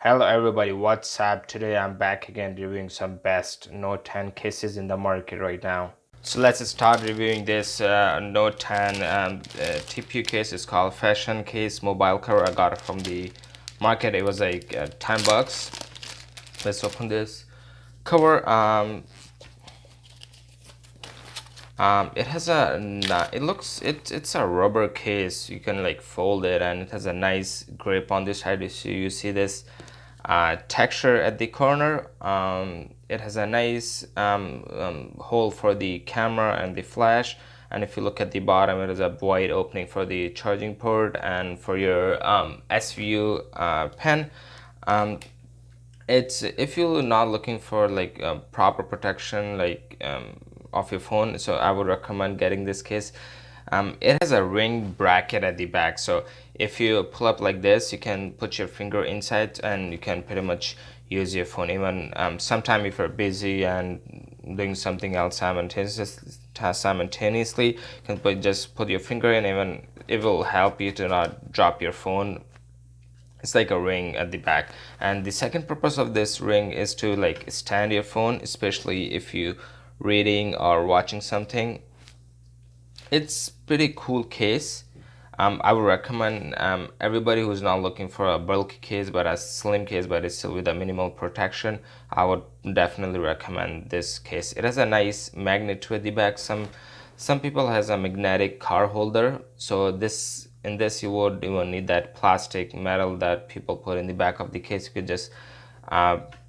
Hello everybody, what's up? Today I'm back again reviewing some best Note 10 cases in the market right now. So let's start reviewing this Note 10 TPU case. It's called Fashion Case Mobile Cover. I got it from the market. It was like 10 bucks. Let's open this cover. It has it's a rubber case. You can like fold it, and it has a nice grip on this side. You see this texture at the corner. It has a nice hole for the camera and the flash. And if you look at the bottom, it has a wide opening for the charging port and for your SVU pen. It's if you're not looking for like proper protection of your phone, so I would recommend getting this case. It has a ring bracket at the back, so if you pull up like this, you can put your finger inside and you can pretty much use your phone. Even sometime if you're busy and doing something else simultaneously, you can just put your finger in. Even it will help you to not drop your phone. It's like a ring at the back. And the second purpose of this ring is to like stand your phone, especially if you reading or watching something. It's pretty cool case. I would recommend everybody who's not looking for a bulky case but a slim case but it's still with a minimal protection. I would definitely recommend this case. It has a nice magnet to the back. Some people has a magnetic car holder, so in this you would even need that plastic metal that people put in the back of the case. You could just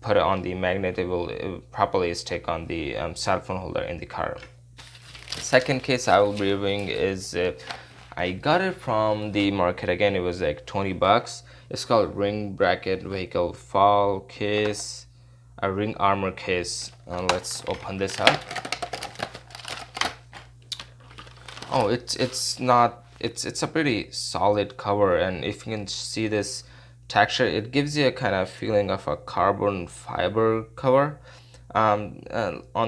put it on the magnet. It will properly stick on the cell phone holder in the car. Second case I will be reviewing is I got it from the market again. It was like 20 bucks. It's called ring bracket vehicle fall case, a ring armor case. Let's open this up. Oh, it's a pretty solid cover, and if you can see this texture, it gives you a kind of feeling of a carbon fiber cover on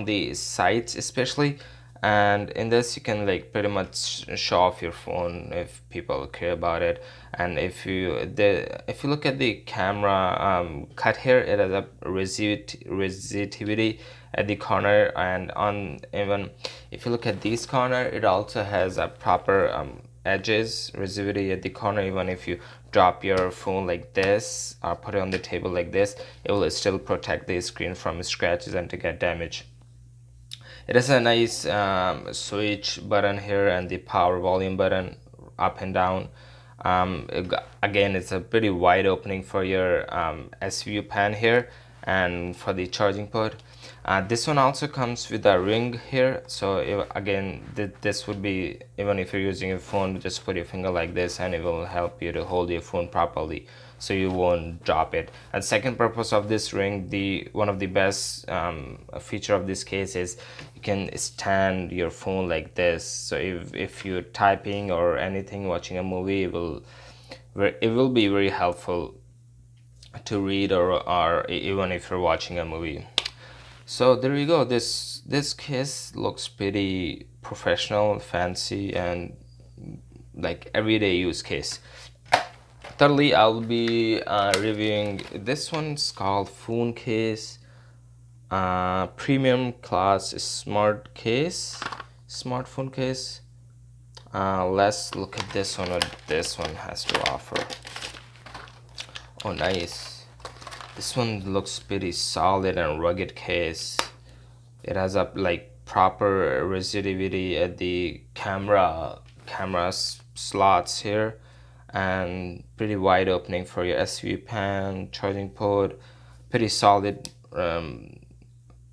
the sides especially. And in this you can like pretty much show off your phone if people care about it. And if you look at the camera cut here, it has a resistivity at the corner, and on even if you look at this corner, it also has a proper edges resistivity at the corner. Even if you drop your phone like this or put it on the table like this, it will still protect the screen from scratches and to get damage. It has a nice switch button here and the power volume button up and down. Again, it's a pretty wide opening for your SVU pan here and for the charging port. This one also comes with a ring here, so again this would be, even if you're using your phone, just put your finger like this and it will help you to hold your phone properly so you won't drop it. And second purpose of this ring, the one of the best feature of this case is you can stand your phone like this, so if you're typing or anything, watching a movie, it will be very helpful to read or even if you're watching a movie. So there you go. This case looks pretty professional, fancy, and like everyday use case. Thirdly, I'll be reviewing this one's called phone case, premium class smartphone case. Let's look at this one, what this one has to offer. Oh, nice. This one looks pretty solid and rugged case. It has a like proper resistivity at the camera slots here, and pretty wide opening for your SVU pan, charging port, pretty solid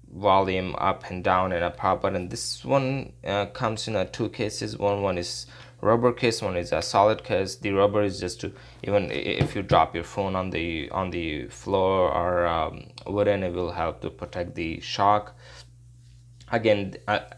volume up and down, and a power button. This one comes in two cases. One is rubber case, one is a solid case. The rubber is just to, even if you drop your phone on the floor or wooden, it will help to protect the shock. Again,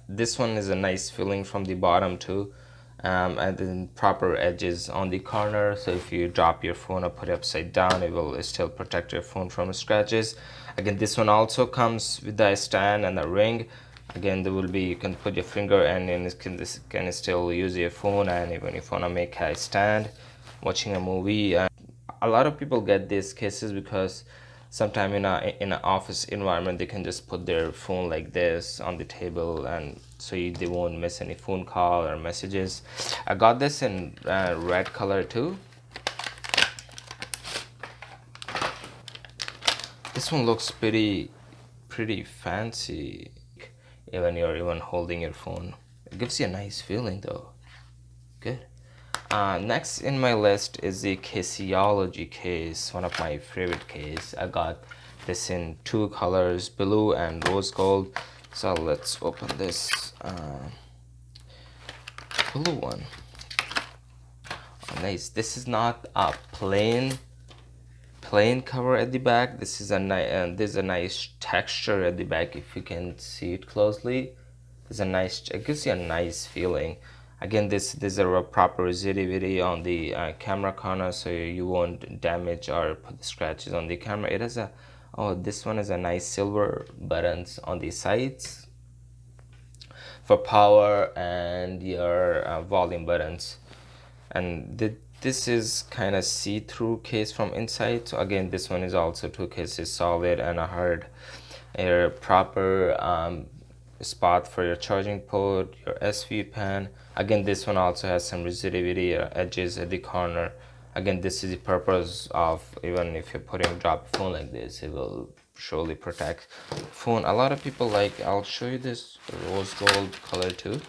this one is a nice feeling from the bottom too, and then proper edges on the corner, so if you drop your phone or put it upside down, it will still protect your phone from scratches. Again, this one also comes with the stand and the ring. Again, there will be, you can put your finger and this can still use your phone, and even if you want to make a stand watching a movie. a lot of people get these cases because sometime in an office environment they can just put their phone like this on the table, and so they won't miss any phone call or messages. I got this in red color too. This one looks pretty fancy. Even you're even holding your phone, it gives you a nice feeling though. Good. Next in my list is the KCology case, one of my favorite case. I got this in two colors, blue and rose gold. So let's open this blue one. Oh, nice. This is not a plain cover at the back. This is there's a nice texture at the back. If you can see it closely, it gives you a nice feeling. Again, there's a proper rigidity on the camera corner, so you won't damage or put scratches on the camera. It has this one has a nice silver buttons on the sides for power, and your volume buttons. And this is kind of see-through case from inside. So again, this one is also two cases, solid and a hard, a proper spot for your charging port, your SV pen. Again, this one also has some rigidity edges at the corner. Again, this is the purpose of, even if you're drop a phone like this, it will surely protect phone. A lot of people like, I'll show you this rose gold color too.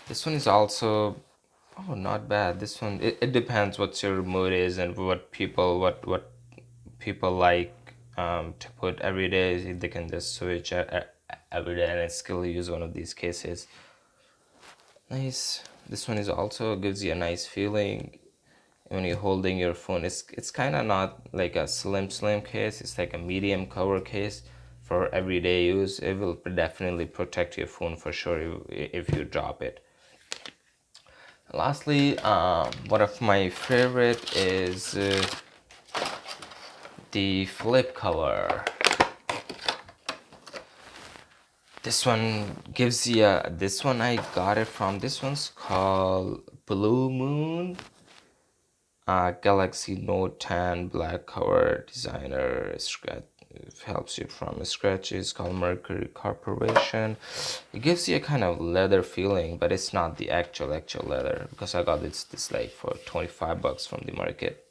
This one is also, oh, not bad. This one, it depends what your mood is and what people like to put every day. They can just switch every day and still use one of these cases. Nice. This one is also gives you a nice feeling when you're holding your phone. It's kind of not like a slim case. It's like a medium cover case for everyday use. It will definitely protect your phone for sure if you drop it. Lastly, one of my favorite is the flip cover. This one gives you this one I got it from, this one's called Blue Moon Galaxy Note 10 black cover designer. It helps you from scratches, called Mercury Corporation. It gives you a kind of leather feeling, but it's not the actual leather, because I got this like for $25 from the market.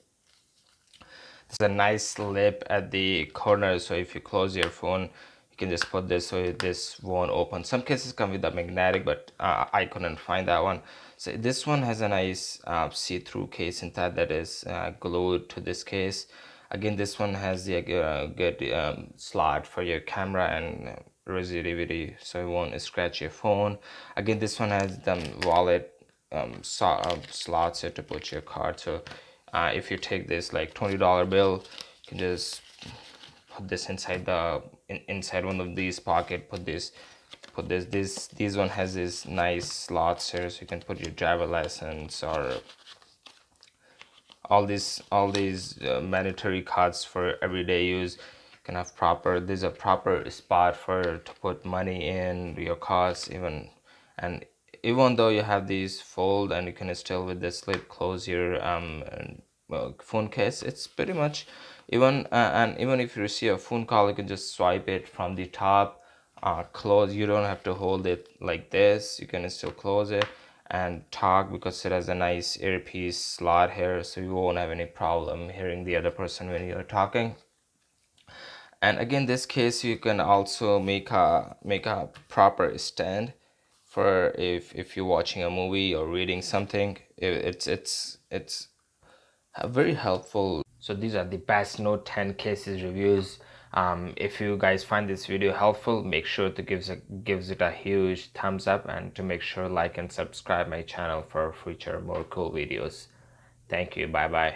There's a nice lip at the corner, so if you close your phone, you can just put this so this won't open. Some cases come with a magnetic, but I couldn't find that one. So this one has a nice see-through case inside that is glued to this case. Again, this one has the good slot for your camera and rigidity, so it won't scratch your phone. Again, this one has the wallet slots here to put your card. So if you take this like $20 bill, you can just put this inside inside one of these pocket. These one has this nice slots here, so you can put your driver license or all these mandatory cards for everyday use. You can have there's a proper spot to put money in, your cards even. And even though you have these fold, and you can still with the slip close your phone case, it's pretty much and even if you receive a phone call, you can just swipe it from the top, close. You don't have to hold it like this, you can still close it and talk, because it has a nice earpiece slot here, so you won't have any problem hearing the other person when you're talking. And again, this case you can also make a proper stand for if you're watching a movie or reading something. It's very helpful. So these are the best Note 10 cases reviews. If you guys find this video helpful, make sure to gives it a huge thumbs up, and to make sure like and subscribe my channel for future more cool videos. Thank you. Bye bye.